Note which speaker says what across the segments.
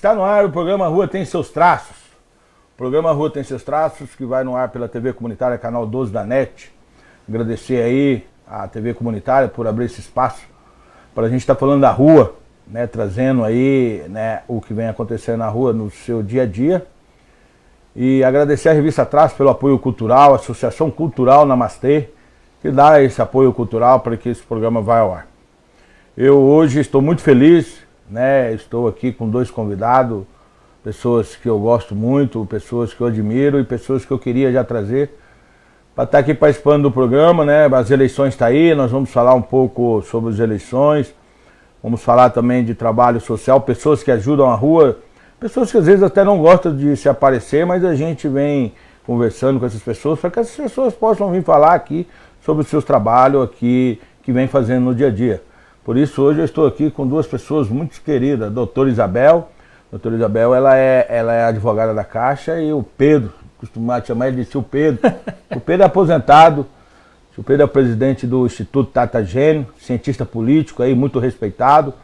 Speaker 1: Está no ar o programa Rua Tem Seus Traços. O programa Rua Tem Seus Traços, que vai no ar pela TV Comunitária, canal 12 da NET. Agradecer aí à TV Comunitária por abrir esse espaço para a gente estar falando da rua, né, trazendo aí, né, o que vem acontecendo na rua no seu dia a dia. E agradecer à Revista Traços pelo apoio cultural, a Associação Cultural Namastê, que dá esse apoio cultural para que esse programa vá ao ar. Eu hoje estou muito feliz, né? Estou aqui com dois convidados, pessoas que eu gosto muito, pessoas que eu admiro e pessoas que eu queria já trazer para estar aqui participando do programa, né? As eleições estão aí, nós vamos falar um pouco sobre as eleições, vamos falar também de trabalho social, pessoas que ajudam a rua, pessoas que às vezes até não gostam de se aparecer, mas a gente vem conversando com essas pessoas para que essas pessoas possam vir falar aqui sobre os seus trabalhos aqui que vem fazendo no dia a dia. Por isso hoje eu estou aqui com duas pessoas muito queridas, a doutora Isabel. A doutora Isabel, ela é advogada da Caixa, e o Pedro, costumava chamar ele de tio Pedro. O Pedro é aposentado, o Pedro é o presidente do Instituto Tata Gênio, cientista político aí, muito respeitado,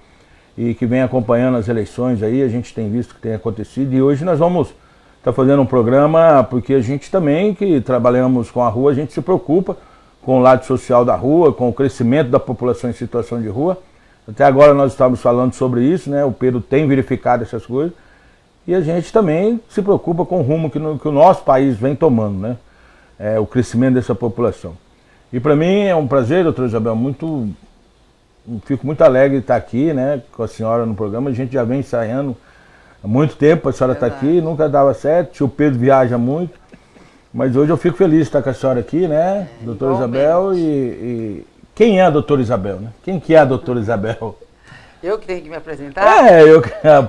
Speaker 1: e que vem acompanhando as eleições aí, a gente tem visto que tem acontecido, e hoje nós vamos estar fazendo um programa, porque a gente também, que trabalhamos com a rua, a gente se preocupa com o lado social da rua, com o crescimento da população em situação de rua. Até agora nós estamos falando sobre isso, né? O Pedro tem verificado essas coisas. E a gente também se preocupa com o rumo que o nosso país vem tomando, né? O crescimento dessa população. E para mim é um prazer, doutora Isabel, fico muito alegre de estar aqui, né, com a senhora no programa. A gente já vem ensaiando há muito tempo, a senhora está aqui, nunca dava certo, o tio Pedro viaja muito. Mas hoje eu fico feliz de estar com a senhora aqui, né, doutora Isabel, e quem é a doutora Isabel, né? Quem que é a doutora Isabel?
Speaker 2: Eu que tenho que me apresentar?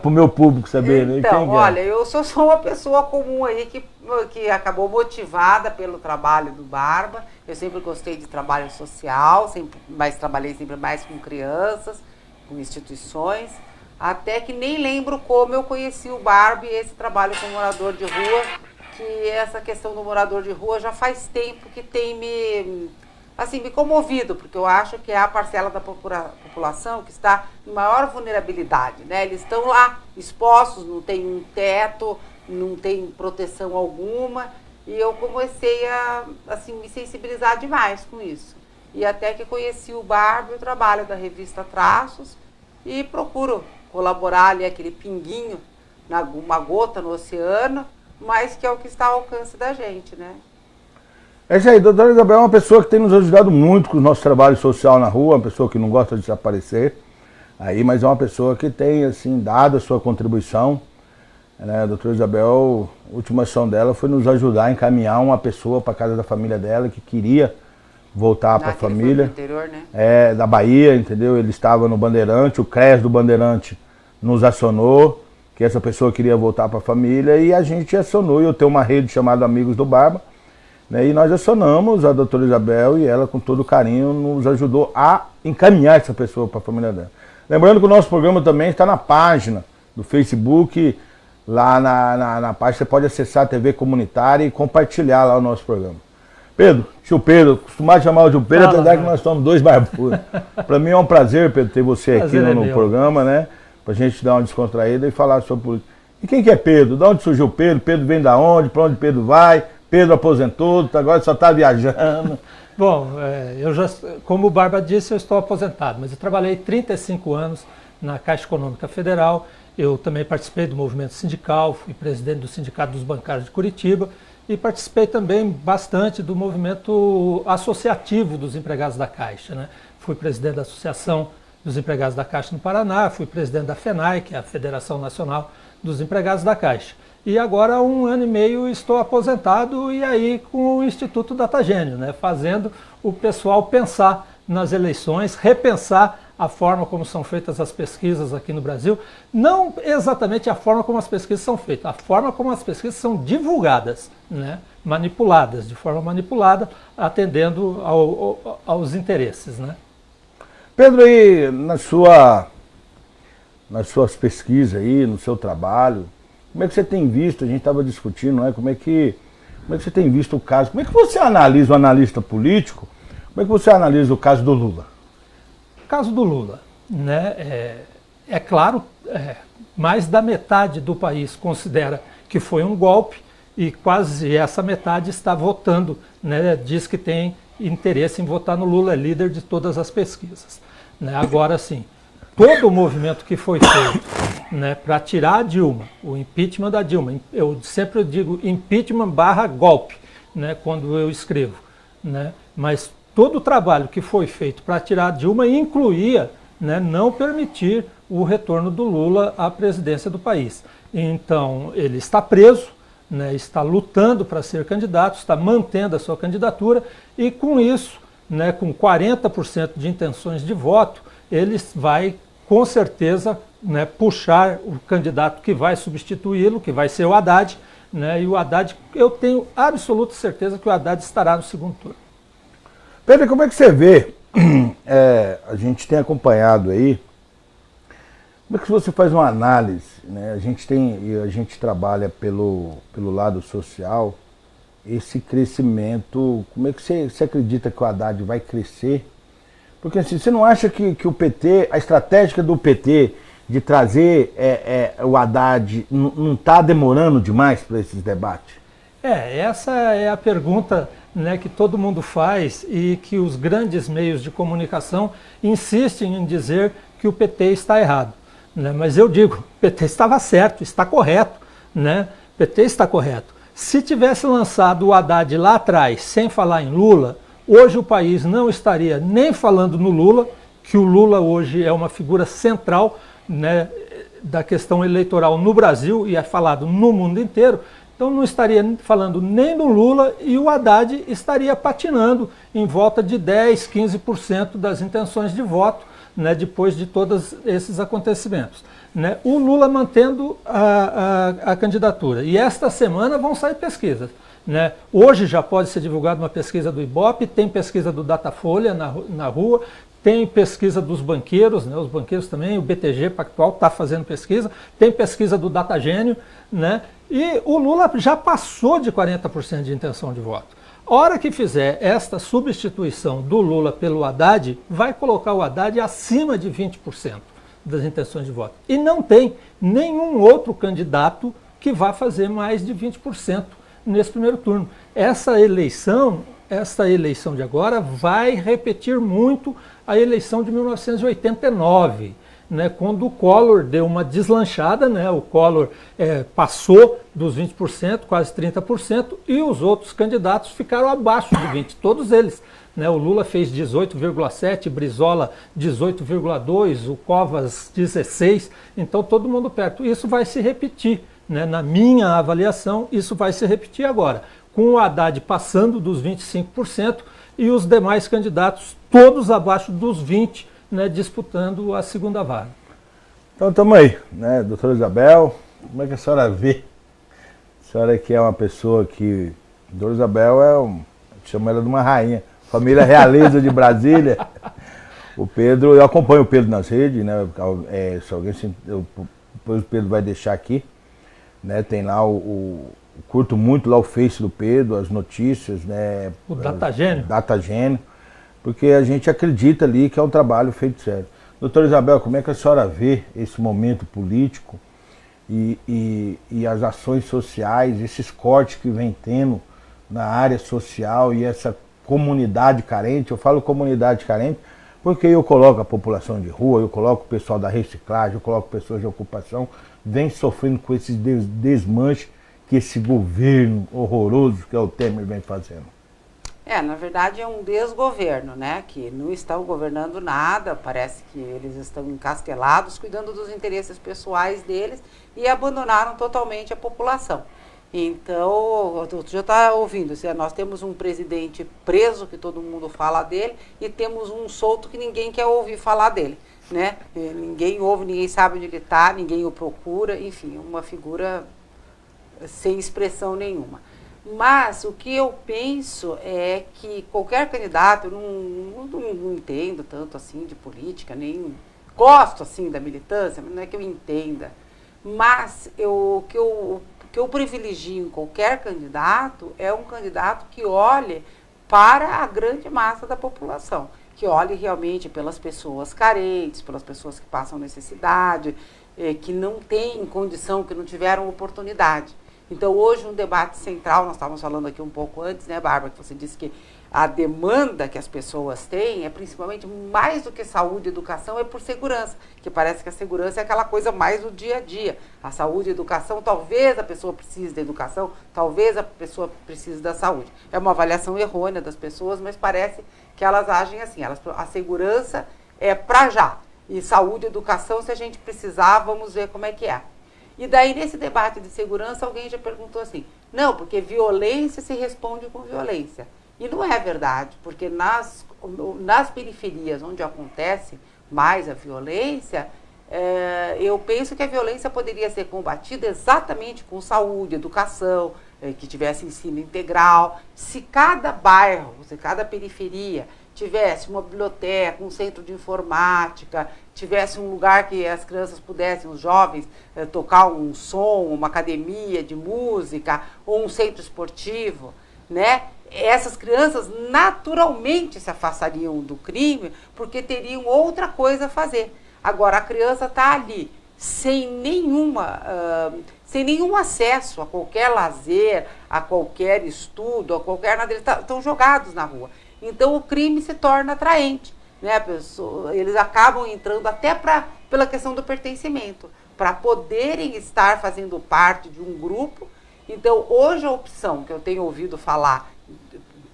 Speaker 1: Para o meu público saber, né?
Speaker 2: Então, olha, eu sou só uma pessoa comum aí que acabou motivada pelo trabalho do Barba. Eu sempre gostei de trabalho social, mas trabalhei sempre mais com crianças, com instituições, até que nem lembro como eu conheci o Barba e esse trabalho com morador de rua, que essa questão do morador de rua já faz tempo que tem me comovido, porque eu acho que é a parcela da população que está em maior vulnerabilidade, né? Eles estão lá expostos, não tem um teto, não tem proteção alguma, e eu comecei a me sensibilizar demais com isso. E até que conheci o Barba e o trabalho da Revista Traços, e procuro colaborar ali, aquele pinguinho, uma gota no oceano, mas que é o que está ao alcance da gente, né?
Speaker 1: É isso aí, a doutora Isabel é uma pessoa que tem nos ajudado muito com o nosso trabalho social na rua, uma pessoa que não gosta de se aparecer, aí, mas é uma pessoa que tem, assim, dado a sua contribuição, né? A doutora Isabel, a última ação dela foi nos ajudar a encaminhar uma pessoa para a casa da família dela, que queria voltar para a família.
Speaker 2: Interior, né?
Speaker 1: Da Bahia, entendeu? Ele estava no Bandeirante, o CRES do Bandeirante nos acionou, que essa pessoa queria voltar para a família, e a gente acionou, e eu tenho uma rede chamada Amigos do Barba, né, e nós acionamos a doutora Isabel, e ela com todo carinho nos ajudou a encaminhar essa pessoa para a família dela. Lembrando que o nosso programa também está na página do Facebook, lá na página você pode acessar a TV Comunitária e compartilhar lá o nosso programa. Pedro, tio Pedro, costumava chamar o tio Pedro, apesar que nós somos dois barbudos. Para mim é um prazer, Pedro, ter você aqui no programa, né? Pra gente dar uma descontraída e falar sobre política. E quem que é Pedro? De onde surgiu Pedro? Pedro vem da onde? Para onde Pedro vai? Pedro aposentou, agora só está viajando.
Speaker 3: Bom, como o Barba disse, eu estou aposentado, mas eu trabalhei 35 anos na Caixa Econômica Federal. Eu também participei do movimento sindical, fui presidente do Sindicato dos Bancários de Curitiba e participei também bastante do movimento associativo dos empregados da Caixa, né? Fui presidente da Associação dos Empregados da Caixa no Paraná, fui presidente da FENAI, que é a Federação Nacional dos Empregados da Caixa. E agora há 1 ano e meio estou aposentado, e aí com o Instituto Tata Gênio, né, fazendo o pessoal pensar nas eleições, repensar a forma como são feitas as pesquisas aqui no Brasil, não exatamente a forma como as pesquisas são feitas, a forma como as pesquisas são divulgadas, né, manipuladas, de forma manipulada, atendendo aos interesses, né.
Speaker 1: Pedro, aí nas suas pesquisas aí, no seu trabalho, como é que você tem visto, a gente estava discutindo, né, como é que você tem visto o caso, como é que você analisa o analista político, como é que você analisa o caso do Lula?
Speaker 3: O caso do Lula, né, é claro, mais da metade do país considera que foi um golpe e quase essa metade está votando, né, diz que tem interesse em votar no Lula, é líder de todas as pesquisas. Né? Agora sim, todo o movimento que foi feito, né, para tirar a Dilma, o impeachment da Dilma, eu sempre digo impeachment / golpe, né, quando eu escrevo, né, mas todo o trabalho que foi feito para tirar a Dilma incluía, né, não permitir o retorno do Lula à presidência do país. Então, ele está preso, né, está lutando para ser candidato, está mantendo a sua candidatura e com isso, né, com 40% de intenções de voto, ele vai com certeza, né, puxar o candidato que vai substituí-lo, que vai ser o Haddad, né, e o Haddad, eu tenho absoluta certeza que o Haddad estará no segundo turno.
Speaker 1: Pedro, como é que você vê? A gente tem acompanhado aí, como é que você faz uma análise, né? A gente trabalha pelo lado social, esse crescimento, como é que você acredita que o Haddad vai crescer? Porque assim, você não acha que o PT, a estratégia do PT de trazer o Haddad não está demorando demais para esses debates?
Speaker 3: Essa é a pergunta, né, que todo mundo faz e que os grandes meios de comunicação insistem em dizer que o PT está errado. Né? Mas eu digo, o PT estava certo, está correto. Né? O PT está correto. Se tivesse lançado o Haddad lá atrás, sem falar em Lula, hoje o país não estaria nem falando no Lula, que o Lula hoje é uma figura central, né, da questão eleitoral no Brasil e é falado no mundo inteiro. Então não estaria falando nem no Lula e o Haddad estaria patinando em volta de 10, 15% das intenções de voto, né, depois de todos esses acontecimentos. Né? O Lula mantendo a candidatura. E esta semana vão sair pesquisas. Né? Hoje já pode ser divulgada uma pesquisa do Ibope, tem pesquisa do Datafolha na rua, tem pesquisa dos banqueiros, né? Os banqueiros também, o BTG Pactual está fazendo pesquisa, tem pesquisa do Datagênio, né? E o Lula já passou de 40% de intenção de voto. A hora que fizer esta substituição do Lula pelo Haddad, vai colocar o Haddad acima de 20% das intenções de voto. E não tem nenhum outro candidato que vá fazer mais de 20% nesse primeiro turno. Essa eleição de agora vai repetir muito a eleição de 1989, né, quando o Collor deu uma deslanchada, né, o Collor passou dos 20%, quase 30%, e os outros candidatos ficaram abaixo de 20%, todos eles. Né, o Lula fez 18,7%, Brizola 18,2%, o Covas 16%, então todo mundo perto. Isso vai se repetir, né, na minha avaliação, isso vai se repetir agora, com o Haddad passando dos 25% e os demais candidatos todos abaixo dos 20%, né, disputando a segunda vaga.
Speaker 1: Então estamos aí, né, doutora Isabel, como é que a senhora vê? A senhora que é uma pessoa que, doutora Isabel chama ela de uma rainha, família realeza de Brasília. O Pedro, eu acompanho o Pedro nas redes, né, se alguém, depois o Pedro vai deixar aqui, né, tem lá curto muito lá o Face do Pedro, as notícias, né,
Speaker 3: o Datagênio.
Speaker 1: Datagênio, porque a gente acredita ali que é um trabalho feito sério. Doutora Isabel, como é que a senhora vê esse momento político e as ações sociais, esses cortes que vem tendo na área social e essa comunidade carente? Eu falo comunidade carente porque eu coloco a população de rua, eu coloco o pessoal da reciclagem, eu coloco pessoas de ocupação, vem sofrendo com esses desmanches que esse governo horroroso que é o Temer vem fazendo.
Speaker 2: Na verdade é um desgoverno, né? Que não estão governando nada, parece que eles estão encastelados, cuidando dos interesses pessoais deles e abandonaram totalmente a população. Então, outro dia eu estava ouvindo, nós temos um presidente preso, que todo mundo fala dele, e temos um solto que ninguém quer ouvir falar dele, né? Ninguém ouve, ninguém sabe onde ele está, ninguém o procura, enfim, uma figura sem expressão nenhuma. Mas o que eu penso é que qualquer candidato, eu não entendo tanto assim de política, nem gosto assim da militância, não é que eu entenda, mas o que eu privilegio em qualquer candidato é um candidato que olhe para a grande massa da população, que olhe realmente pelas pessoas carentes, pelas pessoas que passam necessidade, que não têm condição, que não tiveram oportunidade. Então, hoje, um debate central, nós estávamos falando aqui um pouco antes, né, Bárbara, que você disse que a demanda que as pessoas têm é principalmente, mais do que saúde e educação, é por segurança, que parece que a segurança é aquela coisa mais do dia a dia. A saúde e a educação, talvez a pessoa precise da educação, talvez a pessoa precise da saúde. É uma avaliação errônea das pessoas, mas parece que elas agem assim. A segurança é para já. E saúde e educação, se a gente precisar, vamos ver como é que é. E daí, nesse debate de segurança, alguém já perguntou assim, não, porque violência se responde com violência. E não é verdade, porque nas periferias onde acontece mais a violência, eu penso que a violência poderia ser combatida exatamente com saúde, educação, que tivesse ensino integral. Se cada bairro, se cada periferia tivesse uma biblioteca, um centro de informática, tivesse um lugar que as crianças pudessem, os jovens, tocar um som, uma academia de música ou um centro esportivo, né? Essas crianças naturalmente se afastariam do crime porque teriam outra coisa a fazer. Agora, a criança está ali sem nenhum acesso a qualquer lazer, a qualquer estudo, a qualquer nada, eles estão jogados na rua. Então, o crime se torna atraente, né? Eles acabam entrando até pela questão do pertencimento, para poderem estar fazendo parte de um grupo. Então, hoje a opção que eu tenho ouvido falar,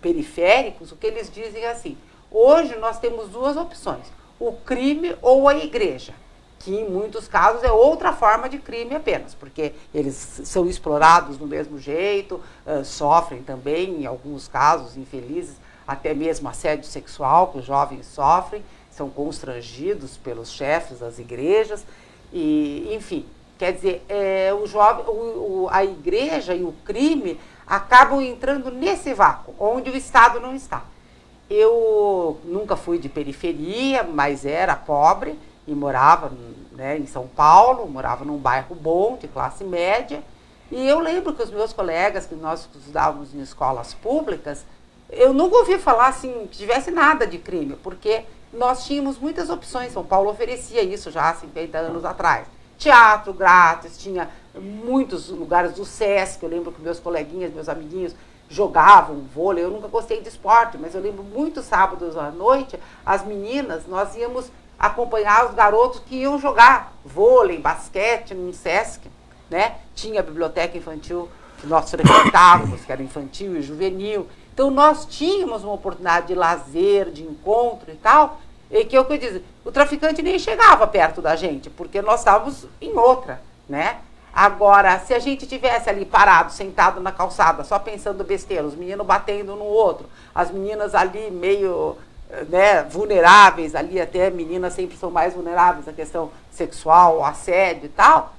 Speaker 2: periféricos, o que eles dizem é assim, hoje nós temos duas opções, o crime ou a igreja, que em muitos casos é outra forma de crime apenas, porque eles são explorados do mesmo jeito, sofrem também, em alguns casos infelizes, até mesmo assédio sexual que os jovens sofrem, são constrangidos pelos chefes das igrejas, e enfim, quer dizer, a igreja e o crime acabam entrando nesse vácuo, onde o Estado não está. Eu nunca fui de periferia, mas era pobre e morava, né, em São Paulo, morava num bairro bom, de classe média, e eu lembro que os meus colegas, que nós estudávamos em escolas públicas, eu nunca ouvi falar assim, que tivesse nada de crime, porque nós tínhamos muitas opções. São Paulo oferecia isso já há 50 anos atrás. Teatro grátis, tinha muitos lugares do Sesc, eu lembro que meus coleguinhas, meus amiguinhos jogavam vôlei, eu nunca gostei de esporte, mas eu lembro muitos sábados à noite, as meninas, nós íamos acompanhar os garotos que iam jogar vôlei, basquete no Sesc, né? Tinha a biblioteca infantil que nós frequentávamos, que era infantil e juvenil. Então, nós tínhamos uma oportunidade de lazer, de encontro e tal, e que é o que eu disse, o traficante nem chegava perto da gente, porque nós estávamos em outra, né? Agora, se a gente tivesse ali parado, sentado na calçada, só pensando besteira, os meninos batendo no outro, as meninas ali meio, né, vulneráveis, ali até meninas sempre são mais vulneráveis à questão sexual, assédio e tal,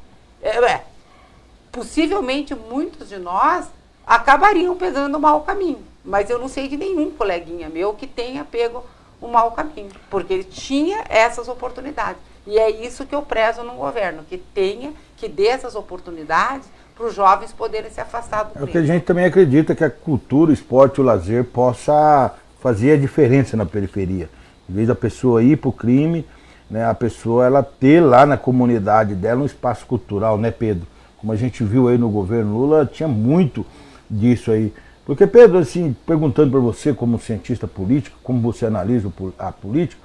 Speaker 2: possivelmente muitos de nós acabariam pegando o mau caminho. Mas eu não sei de nenhum coleguinha meu que tenha pego um mau caminho, porque ele tinha essas oportunidades. E é isso que eu prezo no governo, que dê essas oportunidades para os jovens poderem se afastar do crime.
Speaker 1: É o que a gente também acredita, que a cultura, o esporte e o lazer possa fazer a diferença na periferia. Em vez da pessoa ir para o crime, né, a pessoa ela ter lá na comunidade dela um espaço cultural, né, Pedro? Como a gente viu aí no governo Lula, tinha muito disso aí. Porque, Pedro, assim, perguntando para você como cientista político, como você analisa a política,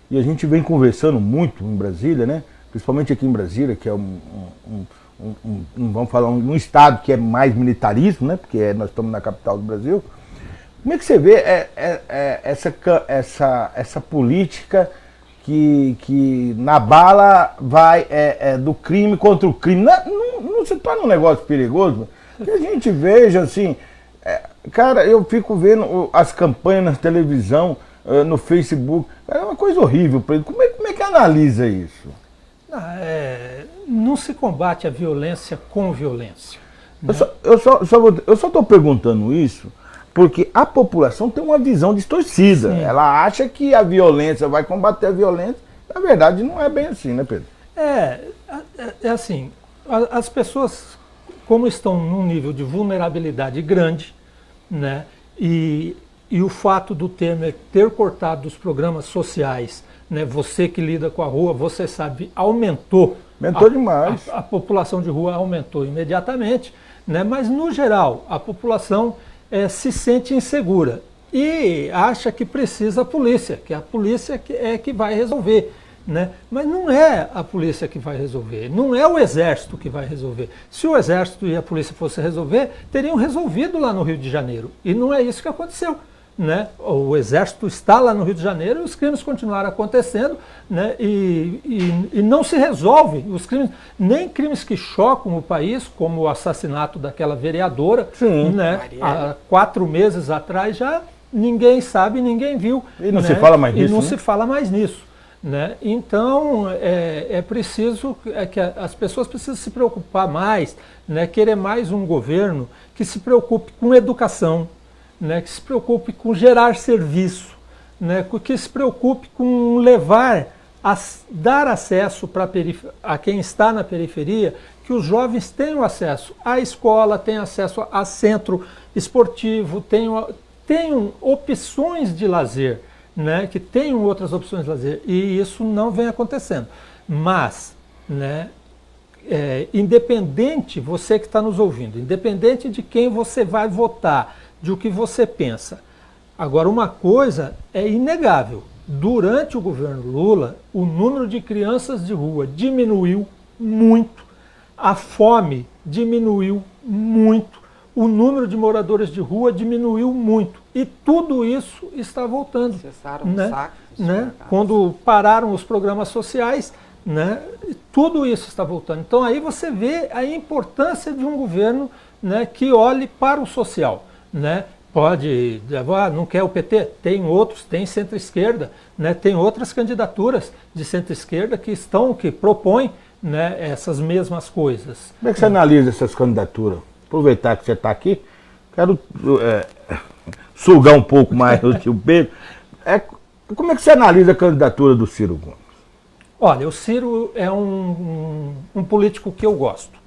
Speaker 1: e a gente vem conversando muito em Brasília, né? Principalmente aqui em Brasília, que é vamos falar, um estado que é mais militarismo, né? Porque nós estamos na capital do Brasil. Como é que você vê essa política que na bala vai do crime contra o crime? Não se torna um negócio perigoso? Que a gente veja, assim... Cara, eu fico vendo as campanhas na televisão, no Facebook, é uma coisa horrível. Como é que analisa isso?
Speaker 3: Não se combate a violência com violência. Né?
Speaker 1: Eu só estou perguntando isso porque a população tem uma visão distorcida. Sim. Ela acha que a violência vai combater a violência. Na verdade, não é bem assim, né, Pedro?
Speaker 3: É assim, as pessoas, como estão num nível de vulnerabilidade grande, né, e o fato do Temer ter cortado os programas sociais, né, você que lida com a rua, você sabe, aumentou
Speaker 1: Aumentou demais.
Speaker 3: A população de rua aumentou imediatamente, né? Mas, no geral, a população se sente insegura e acha que precisa a polícia, que a polícia que vai resolver. Né? Mas não é a polícia que vai resolver, não é o exército que vai resolver. Se o exército e a polícia fossem resolver, teriam resolvido lá no Rio de Janeiro. E não é isso que aconteceu. Né? O exército está lá no Rio de Janeiro e os crimes continuaram acontecendo, né? E não se resolve os crimes, nem crimes que chocam o país, como o assassinato daquela vereadora.
Speaker 1: Sim.
Speaker 3: Né? Há 4 meses atrás já ninguém sabe, ninguém viu.
Speaker 1: E não
Speaker 3: né?
Speaker 1: se fala mais nisso.
Speaker 3: E não
Speaker 1: né?
Speaker 3: se fala mais nisso. Né? Então, é preciso que as pessoas precisam se preocupar mais, né? Querer mais um governo que se preocupe com educação, né? Que se preocupe com gerar serviço, né? Que se preocupe com dar acesso a quem está na periferia, que os jovens tenham acesso à escola, tenham acesso a centro esportivo, tenham opções de lazer. Né, que tenham outras opções de lazer, e isso não vem acontecendo. Mas, né, independente, você que está nos ouvindo, independente de quem você vai votar, de o que você pensa, agora uma coisa é inegável, durante o governo Lula, o número de crianças de rua diminuiu muito, a fome diminuiu muito, o número de moradores de rua diminuiu muito. E tudo isso está voltando.
Speaker 2: Cessaram
Speaker 3: né?
Speaker 2: os saques,
Speaker 3: né? Quando pararam os programas sociais, né? Tudo isso está voltando. Então aí você vê a importância de um governo, né, que olhe para o social. Né? Pode, não quer o PT? Tem outros, tem centro-esquerda, né? Tem outras candidaturas de centro-esquerda que propõem, né, essas mesmas coisas.
Speaker 1: Como é que você analisa essas candidaturas? Aproveitar que você está aqui, quero sugar um pouco mais o tio Pedro. Como é que você analisa a candidatura do Ciro Gomes?
Speaker 3: Olha, o Ciro é um político que eu gosto.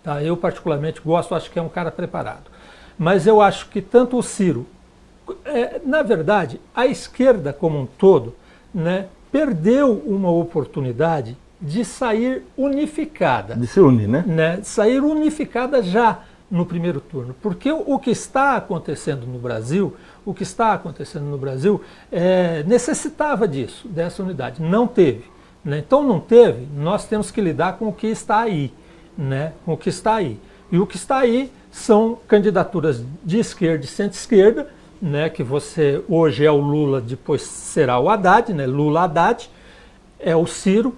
Speaker 3: Tá? Eu particularmente gosto, acho que é um cara preparado. Mas eu acho que tanto o Ciro, na verdade, a esquerda como um todo, né, perdeu uma oportunidade de sair unificada.
Speaker 1: De se unir, né?
Speaker 3: Sair unificada já no primeiro turno, porque o que está acontecendo no Brasil, necessitava disso, dessa unidade. Não teve. Né? Então não teve, nós temos que lidar com o que está aí. Né? Com o que está aí. E o que está aí são candidaturas de esquerda e centro-esquerda, né? Que você hoje é o Lula, depois será o Haddad, né? Lula-Haddad, é o Ciro,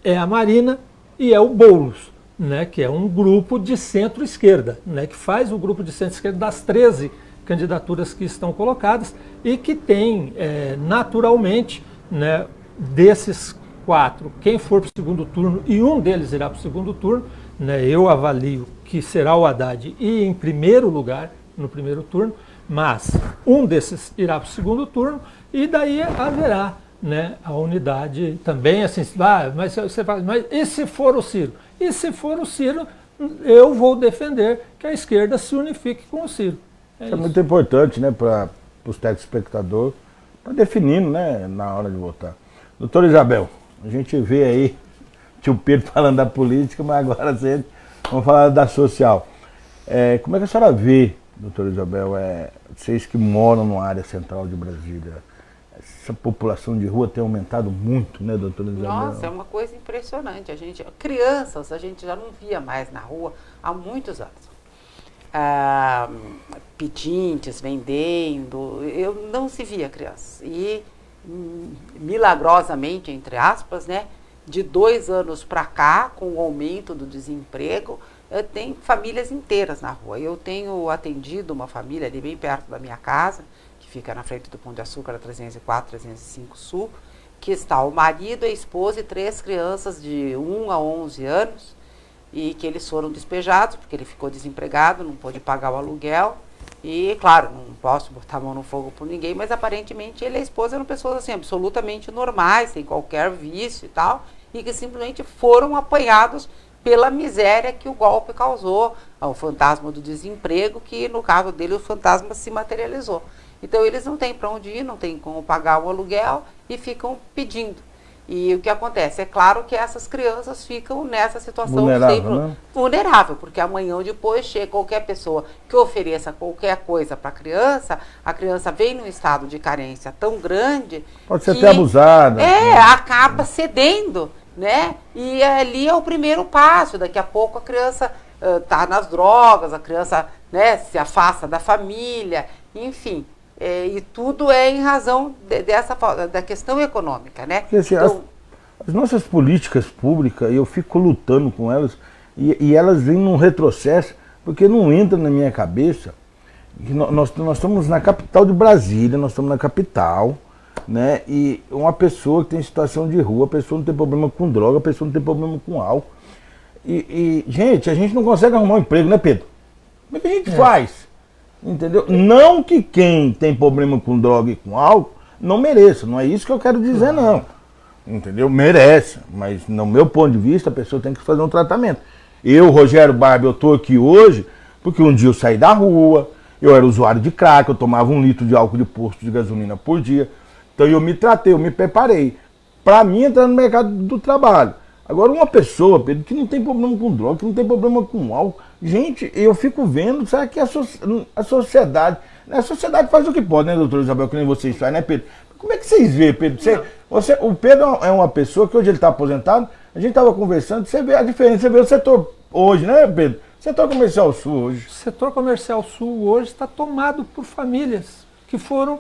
Speaker 3: é a Marina e é o Boulos. Né, que é um grupo de centro-esquerda, né, que faz o grupo de centro-esquerda das 13 candidaturas que estão colocadas e que tem, naturalmente, né, desses 4, quem for para o segundo turno, e um deles irá para o segundo turno, né, eu avalio que será o Haddad e em primeiro lugar no primeiro turno, mas um desses irá para o segundo turno e daí haverá, né, a unidade também, assim, mas você fala, mas e se for o Ciro? E se for o Ciro, eu vou defender que a esquerda se unifique com o Ciro.
Speaker 1: Isso é muito importante, né, para os telespectadores, para definindo, né, na hora de votar. Doutora Isabel, a gente vê aí tio Pedro falando da política, mas agora vamos falar da social. Como é que a senhora vê, doutora Isabel, vocês que moram na área central de Brasília, essa população de rua tem aumentado muito, né, doutora Isabel?
Speaker 2: Nossa, é uma coisa impressionante. Crianças, a gente já não via mais na rua há muitos anos. Pedintes, vendendo, não se via crianças. E, milagrosamente, entre aspas, né, de 2 anos para cá, com o aumento do desemprego, tem famílias inteiras na rua. Eu tenho atendido uma família ali bem perto da minha casa, que fica na frente do Pão de Açúcar, 304, 305 Sul, que está o marido, a esposa e 3 crianças de 1 a 11 anos, e que eles foram despejados, porque ele ficou desempregado, não pôde pagar o aluguel, e, claro, não posso botar a mão no fogo por ninguém, mas aparentemente ele e a esposa eram pessoas, assim, absolutamente normais, sem qualquer vício e tal, e que simplesmente foram apanhados pela miséria que o golpe causou, ao fantasma do desemprego, que no caso dele o fantasma se materializou. Então eles não têm para onde ir, não têm como pagar o aluguel e ficam pedindo. E o que acontece? É claro que essas crianças ficam nessa situação
Speaker 1: Vulnerável,
Speaker 2: sempre
Speaker 1: né?
Speaker 2: vulnerável, porque amanhã ou depois chega qualquer pessoa que ofereça qualquer coisa para a criança vem num estado de carência tão grande.
Speaker 1: Pode ser
Speaker 2: que,
Speaker 1: até abusada.
Speaker 2: acaba cedendo, né? E ali é o primeiro passo. Daqui a pouco a criança está nas drogas, a criança, né, se afasta da família, enfim. E tudo é em razão da questão econômica, né?
Speaker 1: Porque, assim,
Speaker 2: Então,
Speaker 1: as nossas políticas públicas, eu fico lutando com elas, e elas vêm num retrocesso, porque não entra na minha cabeça que nós estamos na capital de Brasília, nós estamos na capital, né? E uma pessoa que tem situação de rua, a pessoa não tem problema com droga, a pessoa não tem problema com álcool. Gente, a gente não consegue arrumar um emprego, né, Pedro? Como é que a gente faz? Entendeu? Não que quem tem problema com droga e com álcool não mereça, não é isso que eu quero dizer, não. Entendeu? Merece, mas no meu ponto de vista a pessoa tem que fazer um tratamento. Eu, Rogério Barba, eu tô aqui hoje porque um dia eu saí da rua, eu era usuário de crack, eu tomava 1 litro de álcool de posto de gasolina por dia, então eu me tratei, eu me preparei para mim entrar no mercado do trabalho. Agora uma pessoa, Pedro, que não tem problema com droga, que não tem problema com álcool, gente, eu fico vendo, será que a sociedade faz o que pode, né, doutor Isabel, que nem vocês fazem, né, Pedro? Como é que vocês veem, Pedro? O Pedro é uma pessoa que hoje ele está aposentado, a gente estava conversando, você vê a diferença, você vê o setor hoje, né, Pedro? O setor comercial sul hoje.
Speaker 3: O setor comercial sul hoje está tomado por famílias que foram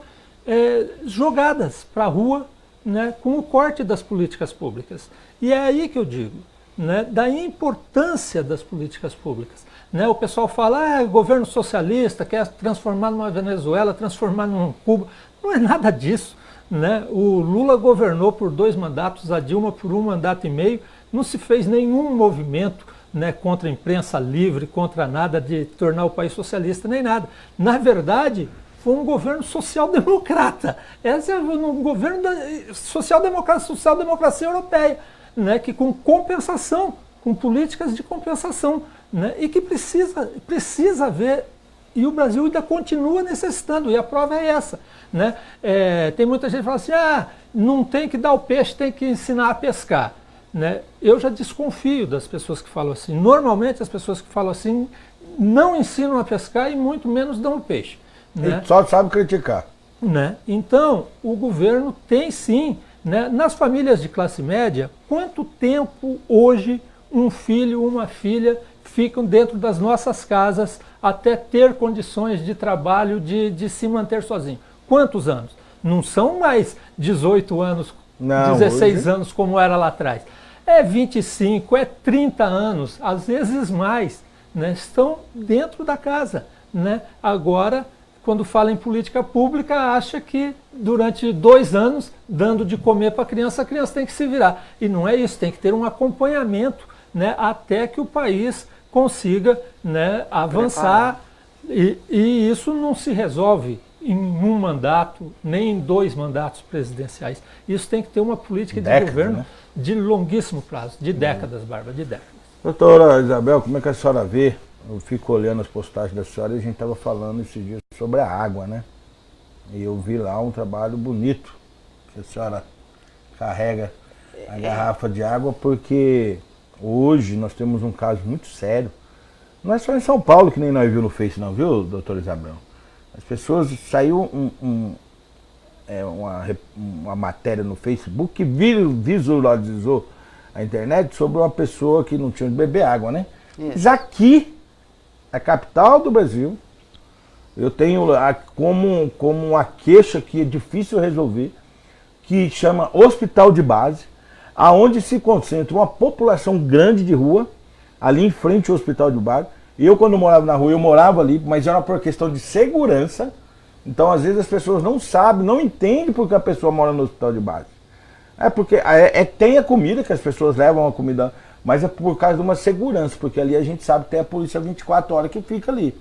Speaker 3: jogadas para a rua, né, com o corte das políticas públicas. E é aí que eu digo, né, da importância das políticas públicas. Né, o pessoal fala, governo socialista quer transformar numa Venezuela, transformar num Cuba. Não é nada disso. Né? O Lula governou por 2 mandatos, a Dilma por 1 mandato e meio, não se fez nenhum movimento, né, contra a imprensa livre, contra nada de tornar o país socialista, nem nada. Na verdade, foi um governo social-democrata. Esse é um governo da social-democracia europeia, né, que com compensação, com políticas de compensação, né, e que precisa haver, e o Brasil ainda continua necessitando, e a prova é essa. Né? Tem muita gente que fala assim, não tem que dar o peixe, tem que ensinar a pescar. Né? Eu já desconfio das pessoas que falam assim. Normalmente as pessoas que falam assim não ensinam a pescar e muito menos dão o peixe. Né?
Speaker 1: Só sabe criticar.
Speaker 3: Né? Então, o governo tem sim, né, nas famílias de classe média, quanto tempo hoje um filho, uma filha ficam dentro das nossas casas até ter condições de trabalho, de se manter sozinho? Quantos anos? Não são mais 18 anos, não, 16 hoje... anos como era lá atrás. É 25, é 30 anos, às vezes mais, né? Estão dentro da casa. Né? Agora, quando fala em política pública, acha que durante 2 anos, dando de comer para a criança tem que se virar. E não é isso, tem que ter um acompanhamento, né, até que o país consiga, né, avançar. E isso não se resolve em 1 mandato, nem em 2 mandatos presidenciais. Isso tem que ter uma política de governo, né, de longuíssimo prazo, de décadas, Barba, de décadas.
Speaker 1: Doutora Isabel, como é que a senhora vê? Eu fico olhando as postagens da senhora e a gente estava falando esses dias sobre a água, né? E eu vi lá um trabalho bonito, que a senhora carrega a garrafa de água, porque hoje nós temos um caso muito sério. Não é só em São Paulo, que nem nós vimos no Face, não, viu, doutora Isabel? As pessoas, saiu uma matéria no Facebook que visualizou a internet sobre uma pessoa que não tinha de beber água, né? Isso. Mas aqui, a capital do Brasil, eu tenho como uma queixa que é difícil resolver, que chama Hospital de Base, aonde se concentra uma população grande de rua, ali em frente ao Hospital de Base. Eu, quando morava na rua, eu morava ali, mas era por questão de segurança. Então, às vezes, as pessoas não sabem, não entendem porque a pessoa mora no Hospital de Base. É porque tem a comida, que as pessoas levam a comida, mas é por causa de uma segurança, porque ali a gente sabe que tem a polícia 24 horas que fica ali.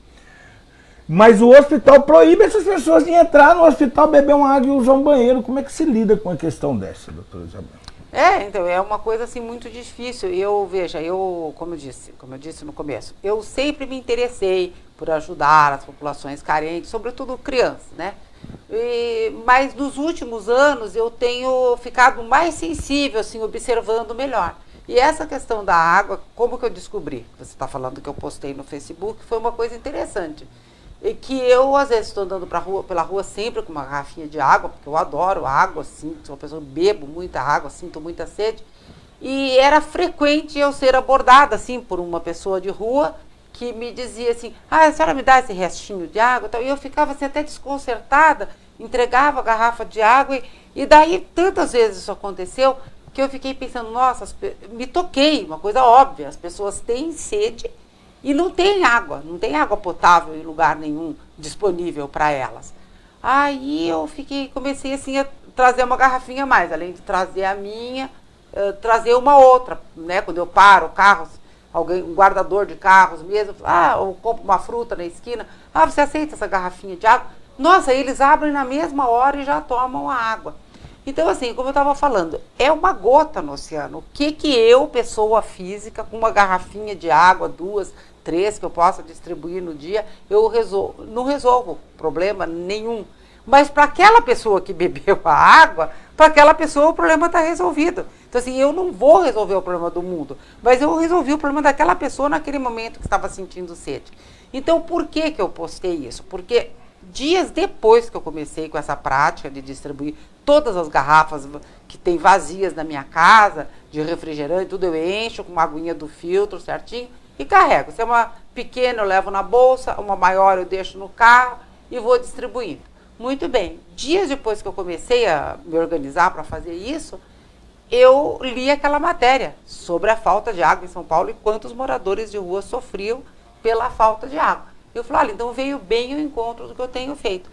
Speaker 1: Mas o hospital proíbe essas pessoas de entrar no hospital, beber uma água e usar um banheiro. Como é que se lida com a questão dessa, doutora Isabel?
Speaker 2: Então, é uma coisa assim muito difícil. Como eu disse no começo, eu sempre me interessei por ajudar as populações carentes, sobretudo crianças, né? Mas nos últimos anos eu tenho ficado mais sensível, assim, observando melhor. E essa questão da água, como que eu descobri? Você está falando que eu postei no Facebook, foi uma coisa interessante. E que eu, às vezes, estou andando pela rua sempre com uma garrafinha de água, porque eu adoro água, assim, sou uma pessoa que bebo muita água, sinto muita sede. E era frequente eu ser abordada, assim, por uma pessoa de rua que me dizia assim, a senhora me dá esse restinho de água? E eu ficava assim, até desconcertada, entregava a garrafa de água e daí tantas vezes isso aconteceu que eu fiquei pensando, nossa, me toquei, uma coisa óbvia, as pessoas têm sede e não tem água potável em lugar nenhum disponível para elas. Aí eu comecei assim a trazer uma garrafinha a mais, além de trazer a minha, trazer uma outra, né? Quando eu paro carros, um guardador de carros mesmo, eu compro uma fruta na esquina, você aceita essa garrafinha de água? Nossa, eles abrem na mesma hora e já tomam a água. Então, assim, como eu estava falando, é uma gota no oceano. O que eu, pessoa física, com uma garrafinha de água, 2, 3, que eu possa distribuir no dia, não resolvo problema nenhum. Mas para aquela pessoa que bebeu a água, para aquela pessoa o problema está resolvido. Então, assim, eu não vou resolver o problema do mundo, mas eu resolvi o problema daquela pessoa naquele momento que estava sentindo sede. Então, por que eu postei isso? Porque dias depois que eu comecei com essa prática de distribuir todas as garrafas que tem vazias na minha casa, de refrigerante, tudo eu encho com uma aguinha do filtro certinho e carrego. Se é uma pequena eu levo na bolsa, uma maior eu deixo no carro e vou distribuindo. Muito bem, dias depois que eu comecei a me organizar para fazer isso, eu li aquela matéria sobre a falta de água em São Paulo e quantos moradores de rua sofriam pela falta de água. Eu falei, então veio bem o encontro do que eu tenho feito.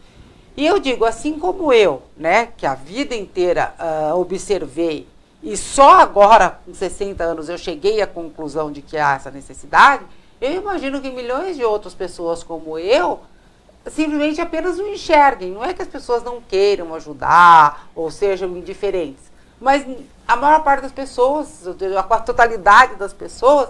Speaker 2: E eu digo, assim como eu, né, que a vida inteira observei e só agora, com 60 anos, eu cheguei à conclusão de que há essa necessidade, eu imagino que milhões de outras pessoas como eu simplesmente apenas não enxerguem. Não é que as pessoas não queiram ajudar ou sejam indiferentes, mas a maior parte das pessoas, a totalidade das pessoas,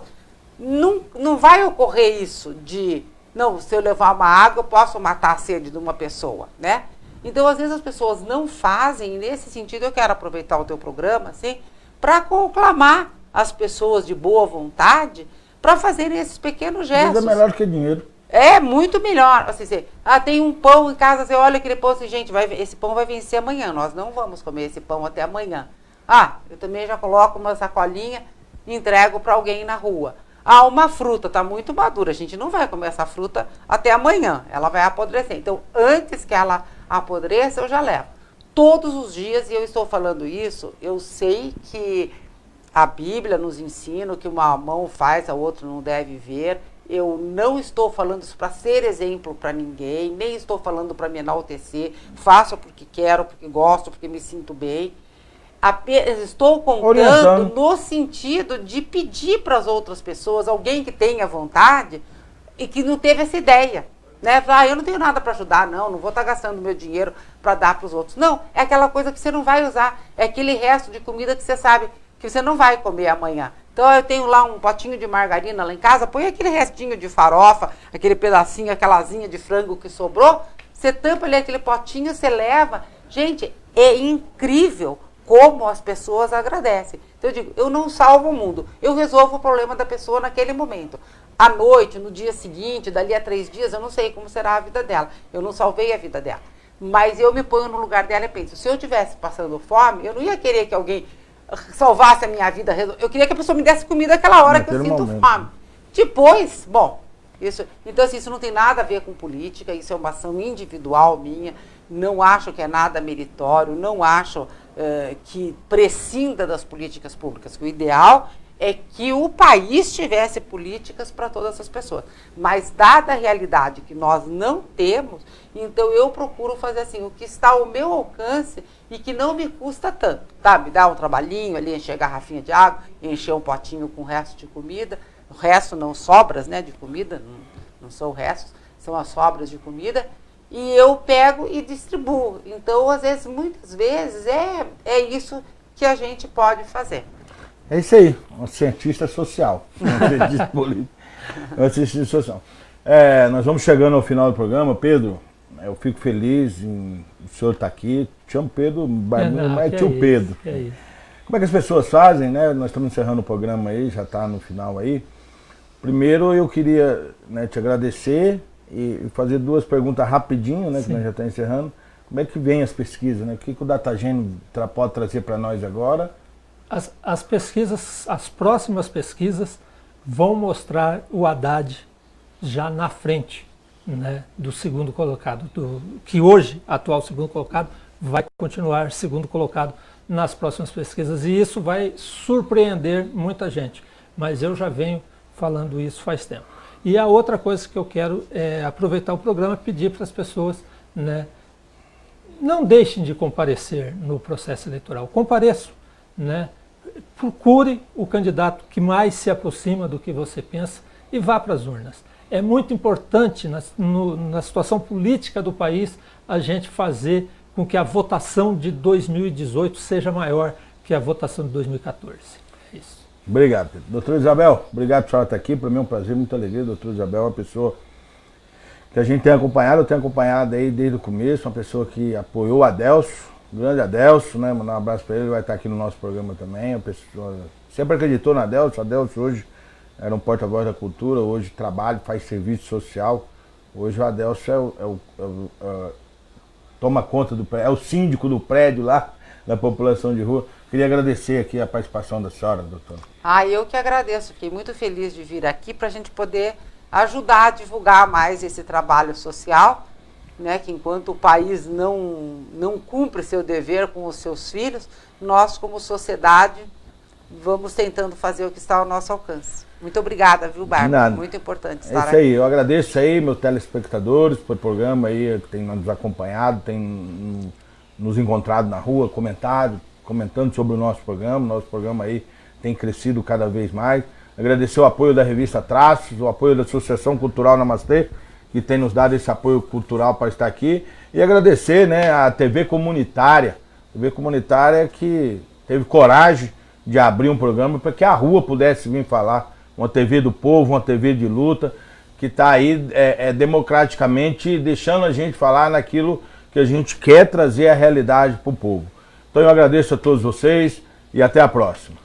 Speaker 2: não vai ocorrer isso de, não, se eu levar uma água, eu posso matar a sede de uma pessoa, né? Então, às vezes as pessoas não fazem, e nesse sentido eu quero aproveitar o teu programa, assim, para conclamar as pessoas de boa vontade para fazerem esses pequenos gestos.
Speaker 1: Mas é melhor que dinheiro.
Speaker 2: É muito melhor. Assim, tem um pão em casa, você olha aquele pão assim, gente, esse pão vai vencer amanhã, nós não vamos comer esse pão até amanhã. Eu também já coloco uma sacolinha e entrego para alguém na rua. Uma fruta está muito madura, a gente não vai comer essa fruta até amanhã, ela vai apodrecer. Então, antes que ela apodreça, eu já levo. Todos os dias, e eu estou falando isso, eu sei que a Bíblia nos ensina que uma mão faz, a outra não deve ver. Eu não estou falando isso para ser exemplo para ninguém, nem estou falando para me enaltecer. Faço porque quero, porque gosto, porque me sinto bem. Estou contando no sentido de pedir para as outras pessoas, alguém que tenha vontade e que não teve essa ideia, né? Eu não tenho nada para ajudar, não vou estar gastando meu dinheiro para dar para os outros. Não, é aquela coisa que você não vai usar, é aquele resto de comida que você sabe que você não vai comer amanhã. Então eu tenho lá um potinho de margarina lá em casa, põe aquele restinho de farofa, aquele pedacinho, aquela asinha de frango que sobrou, você tampa ali aquele potinho, você leva. Gente, é incrível como as pessoas agradecem. Então eu digo, eu não salvo o mundo, eu resolvo o problema da pessoa naquele momento. À noite, no dia seguinte, dali a 3 dias, eu não sei como será a vida dela. Eu não salvei a vida dela. Mas eu me ponho no lugar dela e penso, se eu estivesse passando fome, eu não ia querer que alguém salvasse a minha vida. Eu queria que a pessoa me desse comida naquela hora que eu sinto fome. Depois, então assim, isso não tem nada a ver com política, isso é uma ação individual minha, não acho que é nada meritório, não acho que prescinda das políticas públicas, que o ideal é que o país tivesse políticas para todas essas pessoas. Mas, dada a realidade que nós não temos, então eu procuro fazer assim, o que está ao meu alcance e que não me custa tanto, tá? Me dá um trabalhinho ali, encher a garrafinha de água, encher um potinho com o resto de comida, o resto não sobras, né, de comida, não são restos, são as sobras de comida, e eu pego e distribuo. Então, às vezes, muitas vezes, é isso que a gente pode fazer.
Speaker 1: É isso aí, um cientista social, um cientista político, um cientista social. Nós vamos chegando ao final do programa, Pedro. Eu fico feliz em o senhor estar aqui. Chamo Pedro,
Speaker 3: Não,
Speaker 1: é tio Pedro.
Speaker 3: Que é isso.
Speaker 1: Como é que as pessoas fazem, né? Nós estamos encerrando o programa aí, já está no final aí. Primeiro eu queria, né, te agradecer e fazer duas perguntas rapidinho, né? Sim. Que nós já estamos encerrando. Como é que vem as pesquisas, né? O que o Datagênio pode trazer para nós agora?
Speaker 3: As pesquisas, as próximas pesquisas vão mostrar o Haddad já na frente, né, do segundo colocado, que hoje, atual segundo colocado, vai continuar segundo colocado nas próximas pesquisas. E isso vai surpreender muita gente, mas eu já venho falando isso faz tempo. E a outra coisa que eu quero é aproveitar o programa e pedir para as pessoas, né, não deixem de comparecer no processo eleitoral. Compareçam, né? Procure o candidato que mais se aproxima do que você pensa e vá para as urnas. É muito importante na situação política do país a gente fazer com que a votação de 2018 seja maior que a votação de 2014. É isso.
Speaker 1: Obrigado, Pedro. Doutora Isabel, obrigado por senhora estar aqui. Para mim é um prazer, muita alegria. Doutora Isabel é uma pessoa que a gente tem acompanhado, eu tenho acompanhado aí desde o começo, uma pessoa que apoiou o Adelso, o grande Adelso, né? Mandar um abraço para ele vai estar aqui no nosso programa também. A pessoa sempre acreditou no Adelso. Adelso hoje era um porta-voz da cultura, hoje trabalha, faz serviço social. Hoje o Adelso toma conta do prédio, é o síndico do prédio lá, da população de rua. Queria agradecer aqui a participação da senhora, doutora.
Speaker 2: Eu que agradeço, fiquei muito feliz de vir aqui para a gente poder ajudar a divulgar mais esse trabalho social, né, que enquanto o país não cumpre seu dever com os seus filhos, nós como sociedade vamos tentando fazer o que está ao nosso alcance. Muito obrigada, viu, Bárbara? Muito importante estar aqui.
Speaker 1: É isso aí, eu agradeço aí meus telespectadores por programa aí, que tem nos acompanhado, tem nos encontrado na rua, comentando sobre o nosso programa aí tem crescido cada vez mais. Agradecer o apoio da revista Traços, o apoio da Associação Cultural Namastê, que tem nos dado esse apoio cultural para estar aqui. E agradecer, né, a TV Comunitária que teve coragem de abrir um programa para que a rua pudesse vir falar. Uma TV do povo, uma TV de luta, que está aí democraticamente deixando a gente falar naquilo que a gente quer trazer a realidade para o povo. Então eu agradeço a todos vocês e até a próxima.